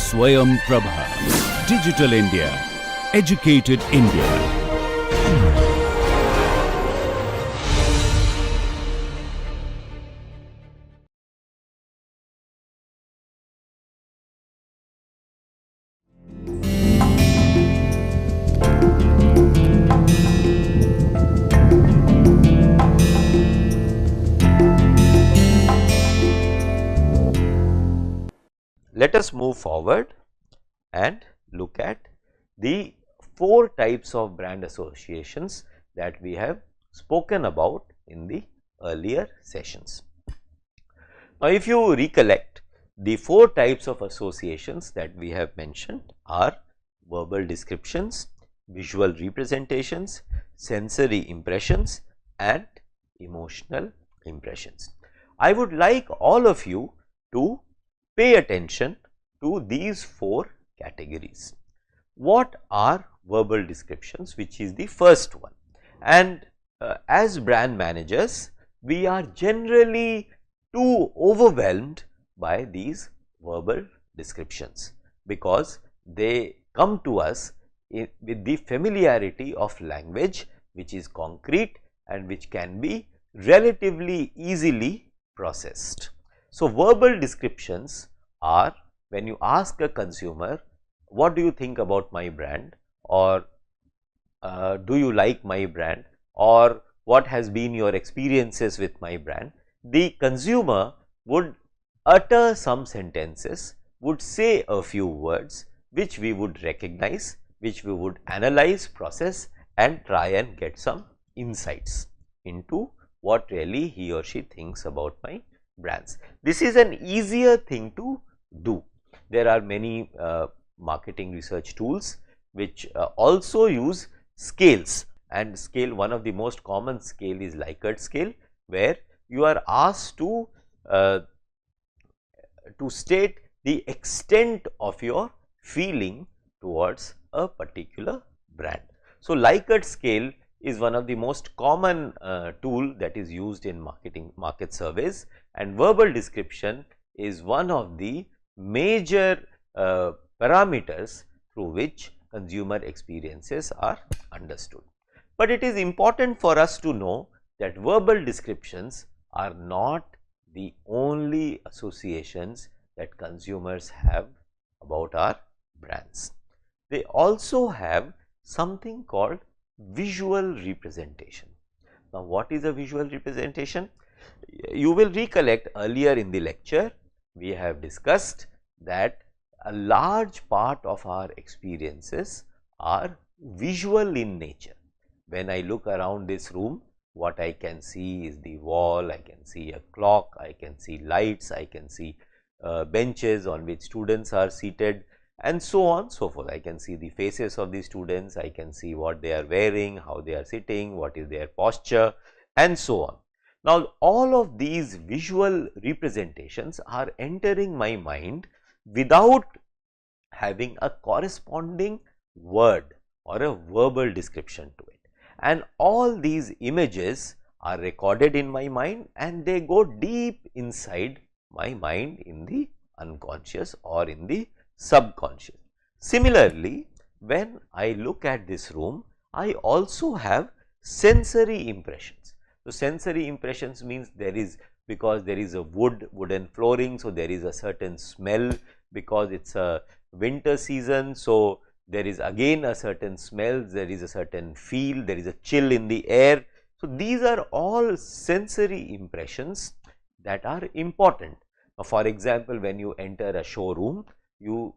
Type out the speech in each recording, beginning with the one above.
Swayam Prabha. Digital India. Educated India. Let us move forward and look at the 4 types of brand associations that we have spoken about in the earlier sessions. Now, if you recollect, the 4 types of associations that we have mentioned are verbal descriptions, visual representations, sensory impressions and emotional impressions. I would like all of you to pay attention to these 4 categories. What are verbal descriptions, which is the first one? And as brand managers, we are generally too overwhelmed by these verbal descriptions because they come to us with the familiarity of language which is concrete and which can be relatively easily processed. So, verbal descriptions are when you ask a consumer, what do you think about my brand, or do you like my brand, or what has been your experiences with my brand, the consumer would utter some sentences, would say a few words which we would recognize, which we would analyze, process and try and get some insights into what really he or she thinks about my brands. This is an easier thing to do. There are many marketing research tools which also use scales, and scale, one of the most common scale is Likert scale, where you are asked to state the extent of your feeling towards a particular brand. So, Likert scale is one of the most common tool that is used in market surveys, and verbal description is one of the major parameters through which consumer experiences are understood. But it is important for us to know that verbal descriptions are not the only associations that consumers have about our brands. They also have something called visual representation. Now, what is a visual representation? You will recollect earlier in the lecture, we have discussed that a large part of our experiences are visual in nature. When I look around this room, what I can see is the wall, I can see a clock, I can see lights, I can see benches on which students are seated and so on, so forth. I can see the faces of the students, I can see what they are wearing, how they are sitting, what is their posture and so on. Now, all of these visual representations are entering my mind without having a corresponding word or a verbal description to it, and all these images are recorded in my mind and they go deep inside my mind in the unconscious or in the subconscious. Similarly, when I look at this room, I also have sensory impressions. So, sensory impressions means because there is a wooden flooring, so there is a certain smell, because it's a winter season, so there is again a certain smell, there is a certain feel, there is a chill in the air. So, these are all sensory impressions that are important. Now, for example, when you enter a showroom, you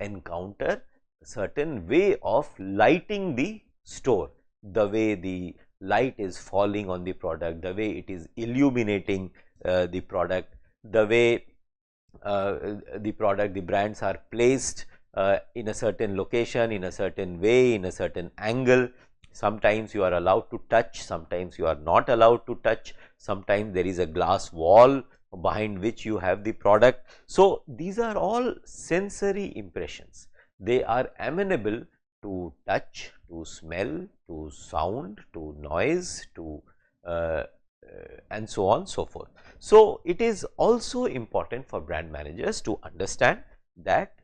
encounter a certain way of lighting the store, the way the light is falling on the product, the way it is illuminating the product, the way the brands are placed in a certain location, in a certain way, in a certain angle. Sometimes you are allowed to touch, sometimes you are not allowed to touch, sometimes there is a glass wall behind which you have the product. So, these are all sensory impressions. They are amenable to touch, to smell, to sound, to noise, to and so on, so forth. So, it is also important for brand managers to understand that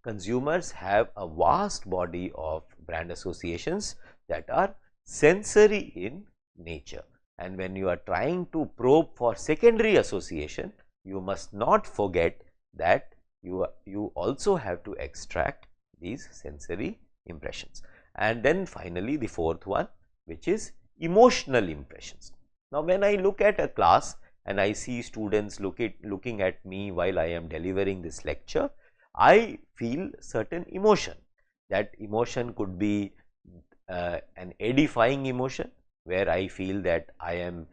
consumers have a vast body of brand associations that are sensory in nature, and when you are trying to probe for secondary association, you must not forget that you also have to extract these sensory impressions. And then finally, the fourth one, which is emotional impressions. Now, when I look at a class and I see students looking at me while I am delivering this lecture, I feel certain emotion. That emotion could be an edifying emotion, where I feel that I am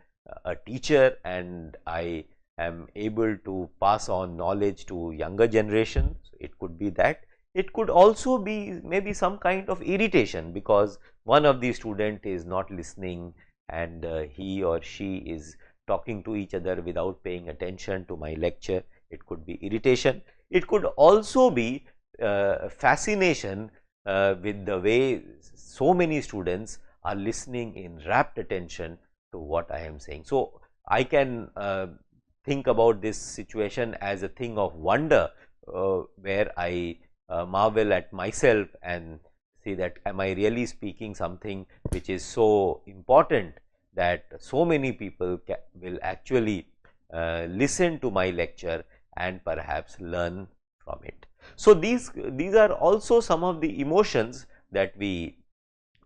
a teacher and I am able to pass on knowledge to younger generation. So, it could be that. It could also be maybe some kind of irritation, because one of the student is not listening and he or she is talking to each other without paying attention to my lecture. It could be irritation. It could also be fascination with the way so many students are listening in rapt attention to what I am saying. So, I can think about this situation as a thing of wonder, where I marvel at myself and see that am I really speaking something which is so important that so many people will actually listen to my lecture and perhaps learn from it. So, these are also some of the emotions that we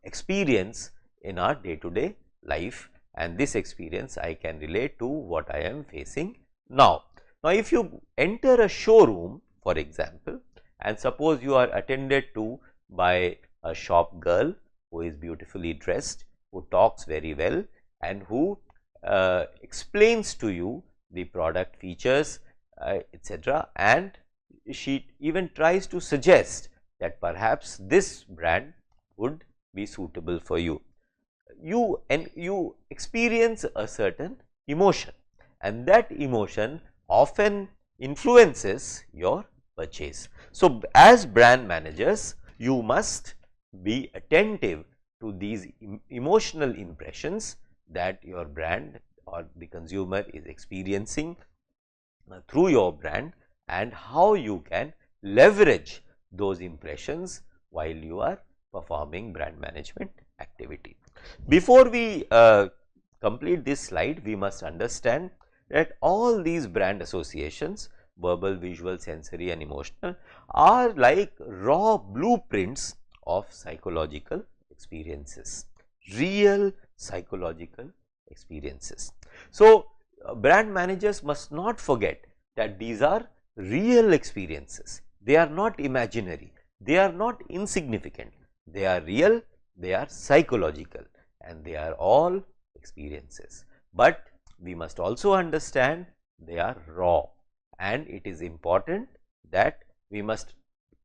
experience in our day to day life, and this experience I can relate to what I am facing now. Now, if you enter a showroom, for example, and suppose you are attended to by a shop girl who is beautifully dressed, who talks very well and who explains to you the product features, etc., and she even tries to suggest that perhaps this brand would be suitable for you. You experience a certain emotion, and that emotion often influences your purchase. So, as brand managers, you must be attentive to these emotional impressions that your brand or the consumer is experiencing through your brand, and how you can leverage those impressions while you are performing brand management activity. Before we complete this slide, we must understand that all these brand associations, verbal, visual, sensory and emotional, are like raw blueprints of psychological experiences, real psychological experiences. So, brand managers must not forget that these are real experiences. They are not imaginary, they are not insignificant, they are real, they are psychological, and they are all experiences. But we must also understand they are raw, and it is important that we must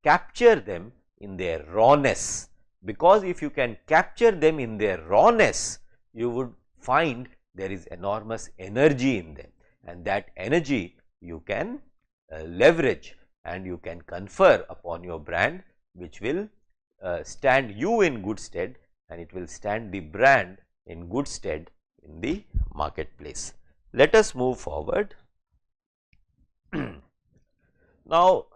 capture them in their rawness, because if you can capture them in their rawness, you would find there is enormous energy in them, and that energy you can leverage and you can confer upon your brand, which will stand you in good stead, and it will stand the brand in good stead in the marketplace. Let us move forward. Now,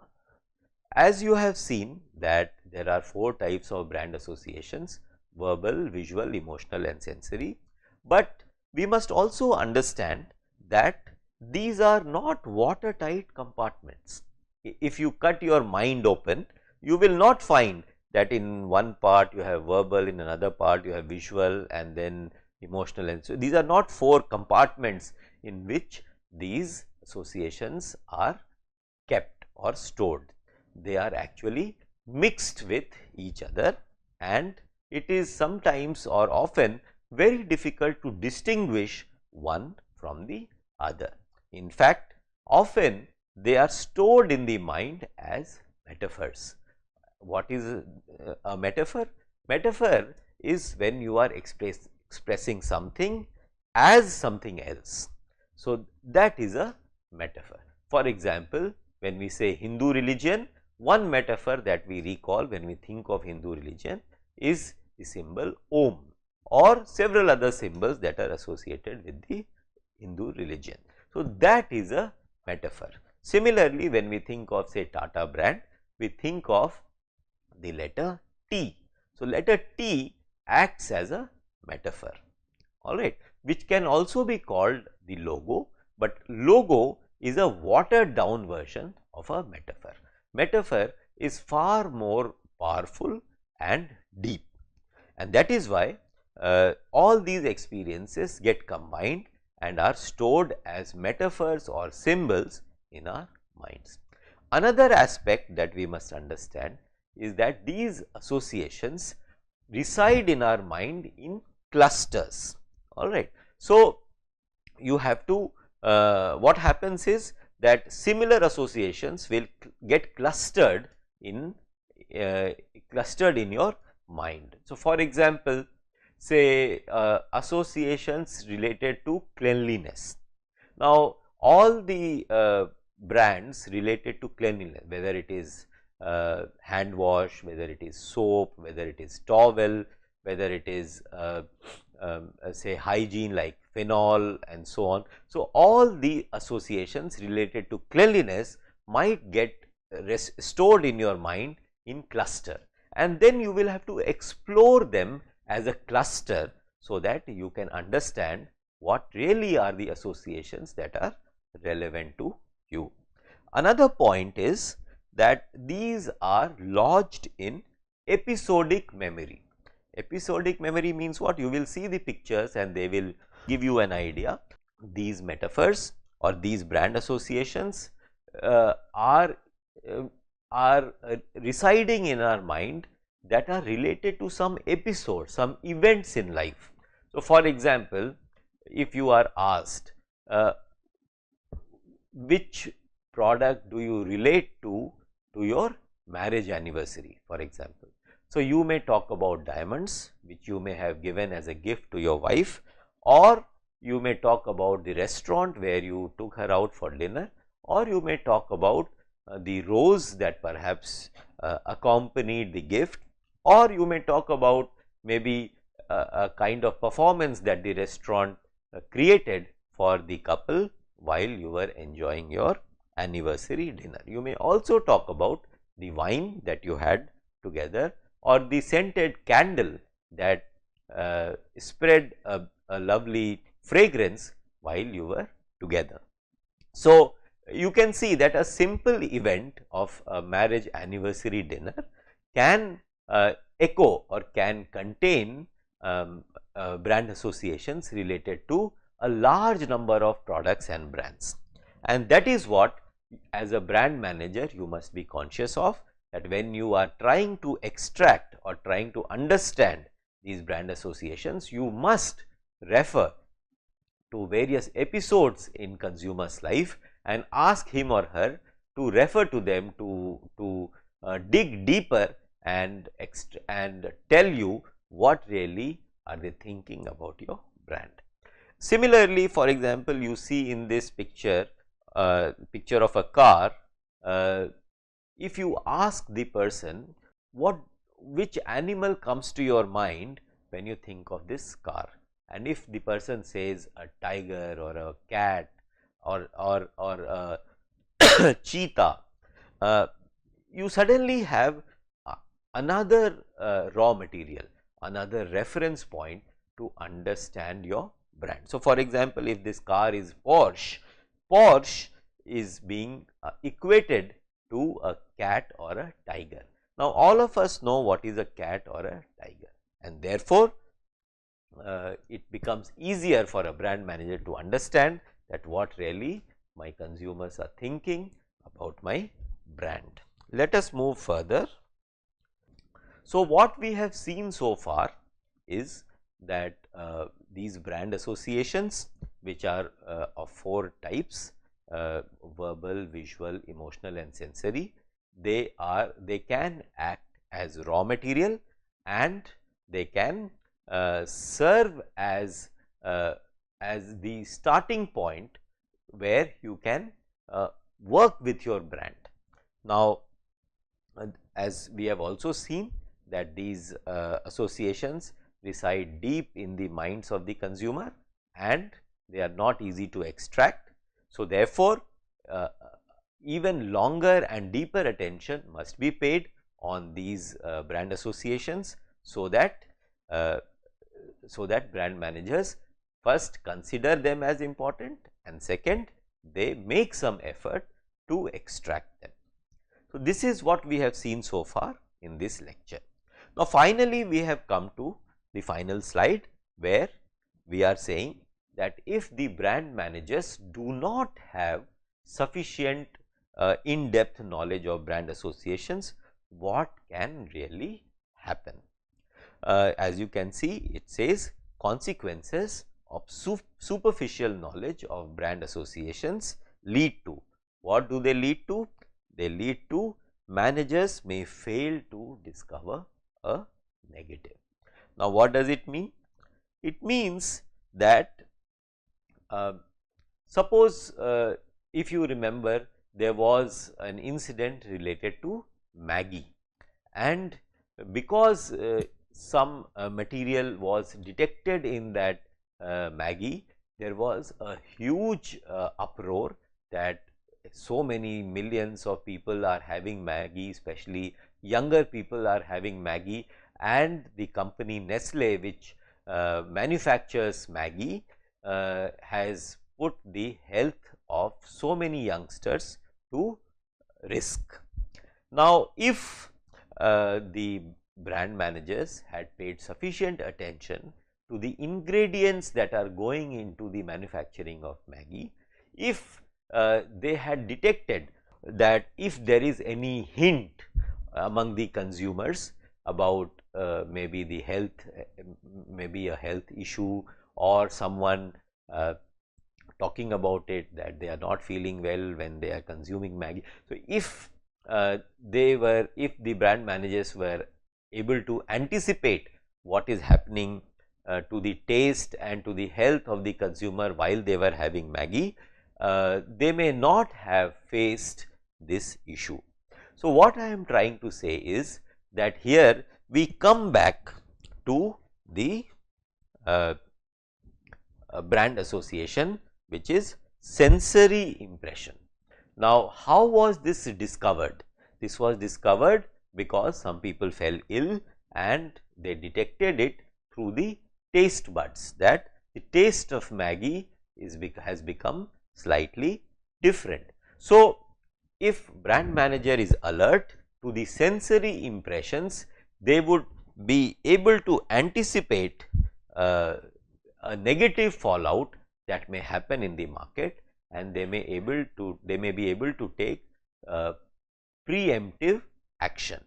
as you have seen that there are 4 types of brand associations: verbal, visual, emotional and sensory. But we must also understand that these are not watertight compartments. If you cut your mind open, you will not find that in one part you have verbal, in another part you have visual, and then emotional. And so, these are not 4 compartments in which these associations are kept or stored. They are actually mixed with each other, and it is sometimes or often very difficult to distinguish one from the other. In fact, often they are stored in the mind as metaphors. What is a metaphor? Metaphor is when you are expressing something as something else. So, that is a metaphor. For example, when we say Hindu religion, one metaphor that we recall when we think of Hindu religion is the symbol Om, or several other symbols that are associated with the Hindu religion. So, that is a metaphor. Similarly, when we think of say Tata brand, we think of the letter T. So, letter T acts as a metaphor, alright, which can also be called the logo, but logo is a watered down version of a metaphor. Metaphor is far more powerful and deep, and that is why all these experiences get combined and are stored as metaphors or symbols in our minds. Another aspect that we must understand is that these associations reside in our mind in clusters, alright. So, you have to what happens is that similar associations will get clustered in your mind. So, for example, say associations related to cleanliness. Now, all the brands related to cleanliness, whether it is hand wash, whether it is soap, whether it is towel, whether it is say hygiene like phenol and so on. So, all the associations related to cleanliness might get stored in your mind in cluster, and then you will have to explore them as a cluster so that you can understand what really are the associations that are relevant to you. Another point is that these are lodged in episodic memory. Episodic memory means what? You will see the pictures and they will give you an idea. These metaphors or these brand associations are residing in our mind that are related to some episode, some events in life. So, for example, if you are asked which product do you relate to your marriage anniversary, for example. So, you may talk about diamonds which you may have given as a gift to your wife, or you may talk about the restaurant where you took her out for dinner, or you may talk about the rose that perhaps accompanied the gift, or you may talk about maybe a kind of performance that the restaurant created for the couple while you were enjoying your anniversary dinner. You may also talk about the wine that you had together, or the scented candle that spread a lovely fragrance while you were together. So, you can see that a simple event of a marriage anniversary dinner can echo or can contain brand associations related to a large number of products and brands, and that is what as a brand manager you must be conscious of, that when you are trying to extract or trying to understand these brand associations, you must refer to various episodes in consumer's life and ask him or her to refer to them to dig deeper and tell you what really are they thinking about your brand. Similarly, for example, you see in this picture of a car. If you ask the person which animal comes to your mind when you think of this car, and if the person says a tiger or a cat or a cheetah, you suddenly have another raw material, another reference point to understand your brand. So, for example, if this car is Porsche, Porsche is being equated to a cat or a tiger. Now, all of us know what is a cat or a tiger, and therefore, it becomes easier for a brand manager to understand that what really my consumers are thinking about my brand. Let us move further. So, what we have seen so far is that these brand associations, which are of 4 types, verbal, visual, emotional and sensory, they can act as raw material, and they can serve as the starting point where you can work with your brand. Now, as we have also seen that these associations reside deep in the minds of the consumer and they are not easy to extract. So, therefore, even longer and deeper attention must be paid on these brand associations, so that brand managers first consider them as important, and second, they make some effort to extract them. So, this is what we have seen so far in this lecture. Now, finally, we have come to the final slide, where we are saying that if the brand managers do not have sufficient in-depth knowledge of brand associations, what can really happen? As you can see, it says consequences of superficial knowledge of brand associations lead to. What do they lead to? They lead to managers may fail to discover a negative. Now, what does it mean? It means that suppose if you remember, there was an incident related to Maggie, and because some material was detected in that Maggie, there was a huge uproar that so many millions of people are having Maggie, especially younger people are having Maggie, and the company Nestle, which manufactures Maggie, has put the health of so many youngsters to risk. Now, if the brand managers had paid sufficient attention to the ingredients that are going into the manufacturing of Maggie, if they had detected that if there is any hint among the consumers about maybe the health, maybe a health issue, or someone talking about it that they are not feeling well when they are consuming Maggie. So, if if the brand managers were able to anticipate what is happening to the taste and to the health of the consumer while they were having Maggie, they may not have faced this issue. So, what I am trying to say is that here we come back to the brand association, which is sensory impression. Now, how was this discovered? This was discovered because some people fell ill and they detected it through the taste buds, that the taste of Maggie has become slightly different. So, if brand manager is alert to the sensory impressions, they would be able to anticipate a negative fallout that may happen in the market, and they may be able to take preemptive action.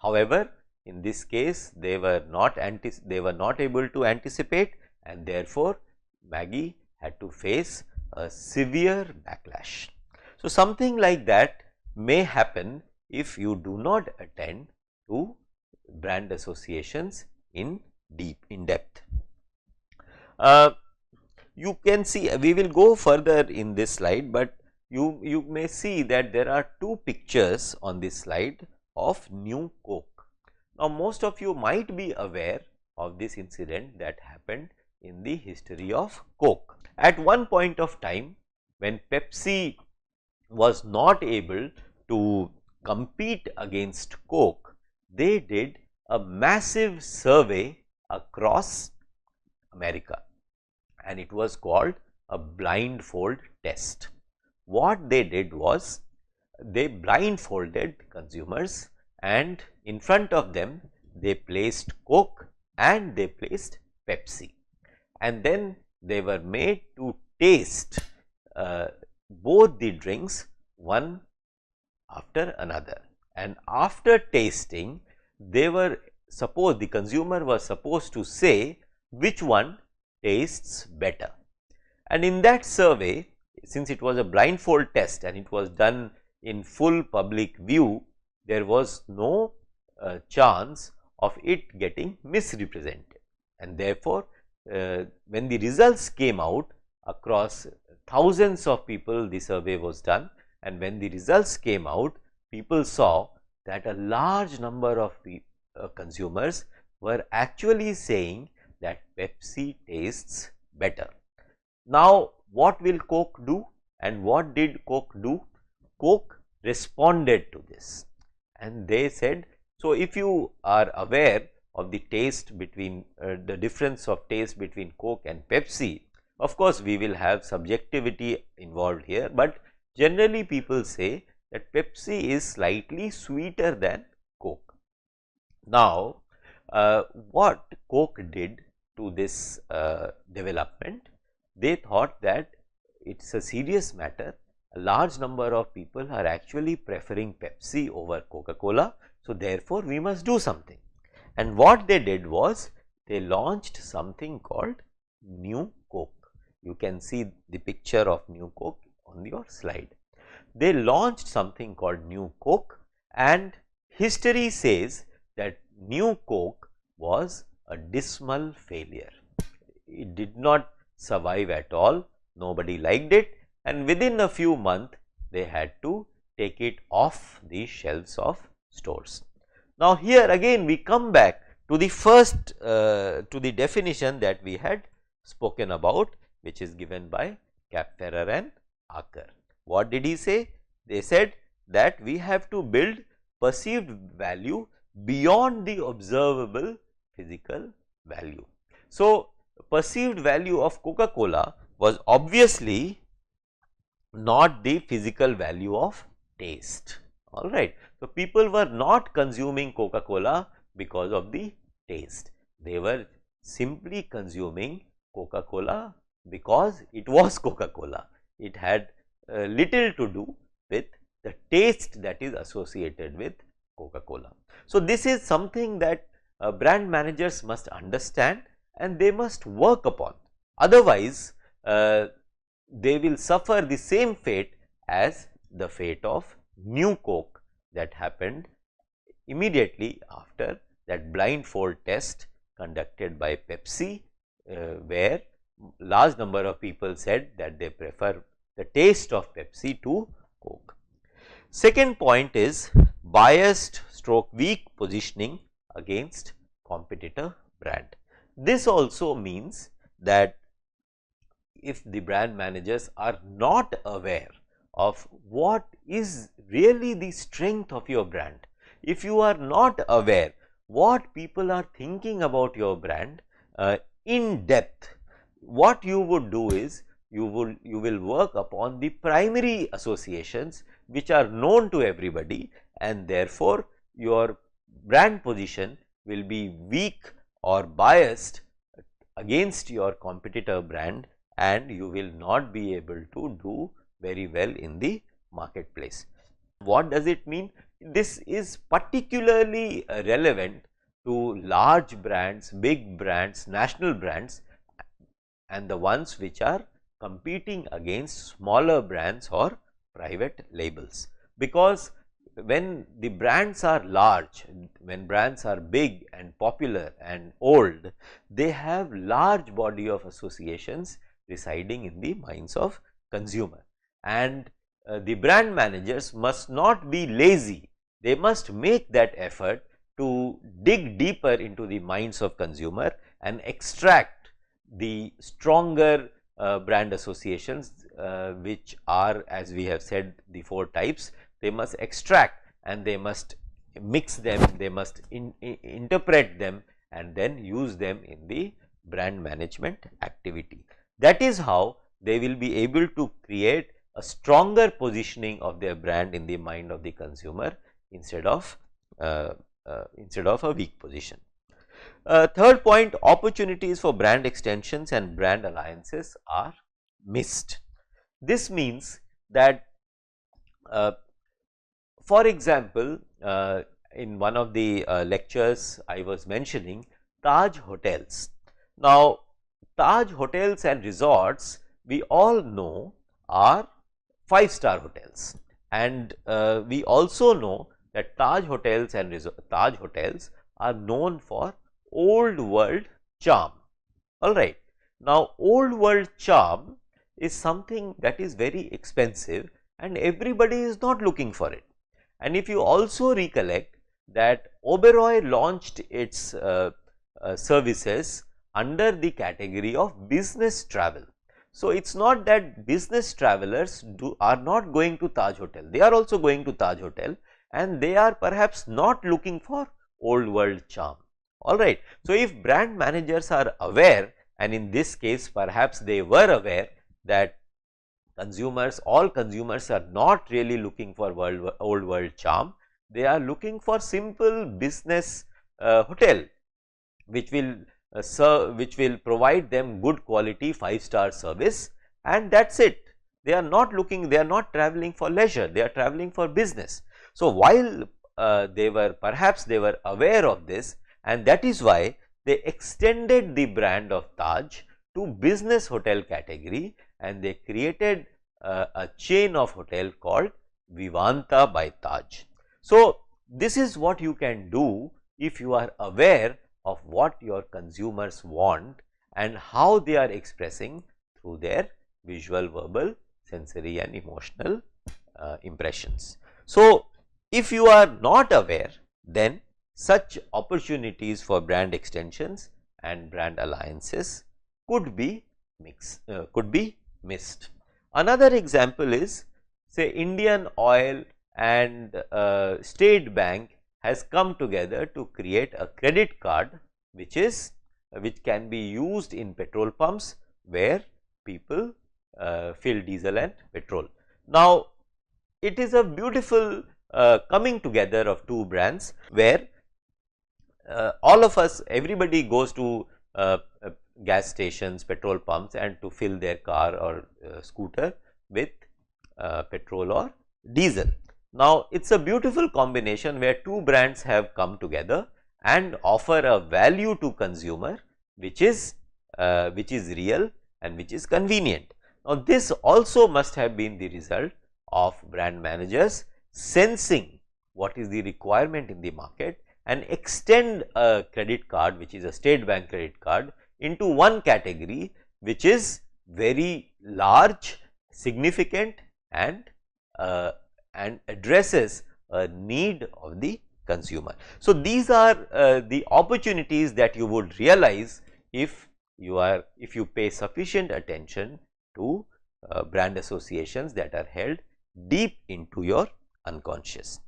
However, in this case they were not able to anticipate, and therefore Maggie had to face a severe backlash. So, something like that may happen if you do not attend to brand associations in depth. You can see, we will go further in this slide, but you may see that there are two pictures on this slide of new Coke. Now, most of you might be aware of this incident that happened in the history of Coke. At one point of time, when Pepsi was not able to compete against Coke, they did a massive survey across America, and it was called a blindfold test. What they did was, they blindfolded consumers, and in front of them they placed Coke and they placed Pepsi, and then they were made to taste both the drinks one after another, and after tasting the consumer was supposed to say which one tastes better. And in that survey, since it was a blindfold test and it was done in full public view, there was no chance of it getting misrepresented, and therefore when the results came out, across thousands of people the survey was done, and when the results came out, people saw that a large number of consumers were actually saying that Pepsi tastes better. Now, what will Coke do, and what did Coke do? Coke responded to this, and they said, so if you are aware of the taste between the difference of taste between Coke and Pepsi, of course we will have subjectivity involved here, but generally people say that Pepsi is slightly sweeter than Coke. Now, what Coke did to this development, they thought that it is a serious matter. A large number of people are actually preferring Pepsi over Coca-Cola. So, therefore, we must do something. And what they did was, they launched something called New Coke. You can see the picture of New Coke on your slide. They launched something called New Coke, and history says that New Coke was a dismal failure. It did not survive at all, nobody liked it, and within a few months they had to take it off the shelves of stores. Now, here again we come back to the first to the definition that we had spoken about, which is given by Kapferer and Acker. What did he say? They said that we have to build perceived value beyond the observable physical value. So, perceived value of Coca-Cola was obviously not the physical value of taste, alright. So, people were not consuming Coca-Cola because of the taste, they were simply consuming Coca-Cola because it was Coca-Cola. It had little to do with the taste that is associated with Coca-Cola. So, this is something that brand managers must understand and they must work upon, otherwise they will suffer the same fate as the fate of New Coke that happened immediately after that blindfold test conducted by Pepsi, where large number of people said that they prefer the taste of Pepsi to Coke. Second point is biased stroke weak positioning against competitor brand. This also means that if the brand managers are not aware of what is really the strength of your brand, if you are not aware what people are thinking about your brand in depth, what you would do is you will work upon the primary associations which are known to everybody, and therefore your brand position will be weak or biased against your competitor brand, and you will not be able to do very well in the marketplace. What does it mean? This is particularly relevant to large brands, big brands, national brands, and the ones which are competing against smaller brands or private labels. Because when the brands are large, when brands are big and popular and old, they have large body of associations residing in the minds of consumer, and the brand managers must not be lazy. They must make that effort to dig deeper into the minds of consumer and extract the stronger brand associations, which are, as we have said, the 4 types. They must extract and they must mix them, they must interpret them and then use them in the brand management activity. That is how they will be able to create a stronger positioning of their brand in the mind of the consumer instead of a weak position. Third point, opportunities for brand extensions and brand alliances are missed. This means that for example, in one of the lectures I was mentioning Taj Hotels. Now, Taj Hotels and Resorts, we all know, are 5-star hotels, and we also know that Taj Hotels and Taj Hotels are known for old world charm. Alright. Now, old world charm is something that is very expensive and everybody is not looking for it. And if you also recollect that Oberoi launched its services under the category of business travel. So, it is not that business travelers are not going to Taj Hotel, they are also going to Taj Hotel, and they are perhaps not looking for old world charm, alright. So, if brand managers are aware, and in this case perhaps they were aware that all consumers are not really looking for old world charm, they are looking for simple business hotel which will which will provide them good quality 5-star service, and that is it. They are not looking, they are not traveling for leisure, they are traveling for business. So, while perhaps they were aware of this, and that is why they extended the brand of Taj to business hotel category, and they created a chain of hotel called Vivanta by Taj. So, this is what you can do if you are aware of what your consumers want and how they are expressing through their visual, verbal, sensory and emotional impressions. So, if you are not aware, then such opportunities for brand extensions and brand alliances could be missed. Another example is, say, Indian Oil and State Bank has come together to create a credit card which can be used in petrol pumps where people fill diesel and petrol. Now, it is a beautiful coming together of two brands where all of us, everybody goes to gas stations, petrol pumps, and to fill their car or scooter with petrol or diesel. Now, it is a beautiful combination where two brands have come together and offer a value to consumer which is real and which is convenient. Now, this also must have been the result of brand managers sensing what is the requirement in the market and extend a credit card which is a State Bank credit card into one category which is very large, significant and addresses a need of the consumer. So, these are the opportunities that you would realize if you pay sufficient attention to brand associations that are held deep into your unconscious.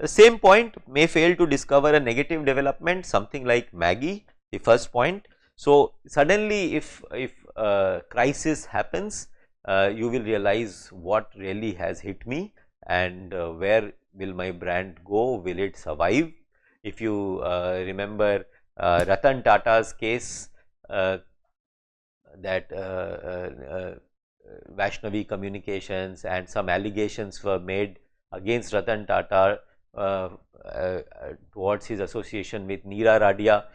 Same point may fail to discover a negative development, something like Maggie, the first point. So, suddenly if crisis happens, you will realize what really has hit me and where will my brand go, will it survive. If you remember Ratan Tata's case, that Vaishnavi Communications and some allegations were made against Ratan Tata towards his association with Neera Radia.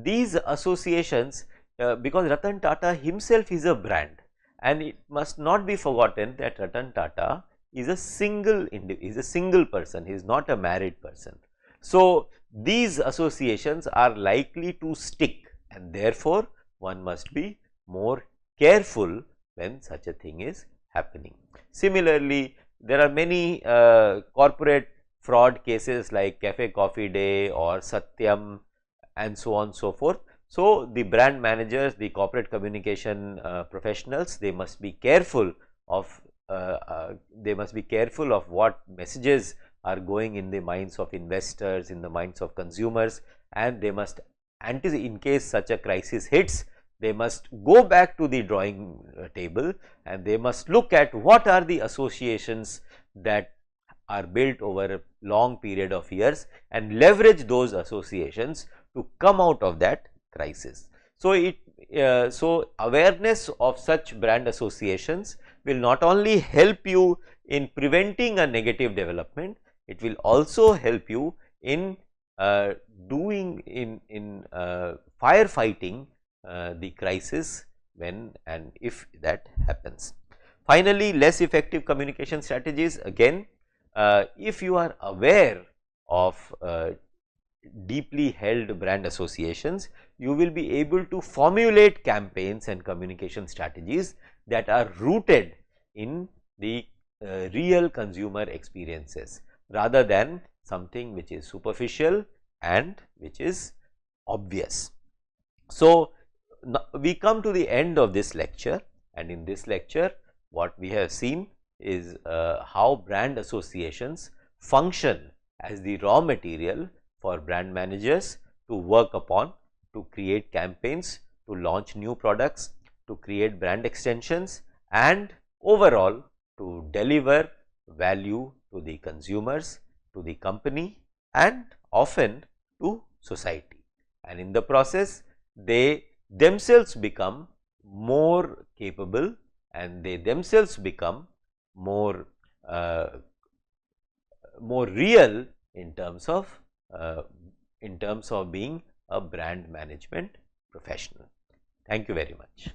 These associations, because Ratan Tata himself is a brand, and it must not be forgotten that Ratan Tata is a single person, he is not a married person. So, these associations are likely to stick, and therefore, one must be more careful when such a thing is happening. Similarly, there are many corporate fraud cases like Cafe Coffee Day or Satyam and so on so forth. So, the brand managers, the corporate communication professionals, they must be careful of what messages are going in the minds of investors, in the minds of consumers, and they must anticipate, in case such a crisis hits, they must go back to the drawing table and they must look at what are the associations that are built over a long period of years and leverage those associations to come out of that crisis. So, so awareness of such brand associations will not only help you in preventing a negative development, it will also help you in firefighting the crisis when and if that happens. Finally, less effective communication strategies. Again, if you are aware of deeply held brand associations, you will be able to formulate campaigns and communication strategies that are rooted in the real consumer experiences rather than something which is superficial and which is obvious. So, we come to the end of this lecture, and in this lecture what we have seen is how brand associations function as the raw material for brand managers to work upon, to create campaigns, to launch new products, to create brand extensions, and overall to deliver value to the consumers, to the company, and often to society. And in the process they themselves become more capable and they themselves become more more real in terms of being a brand management professional. Thank you very much.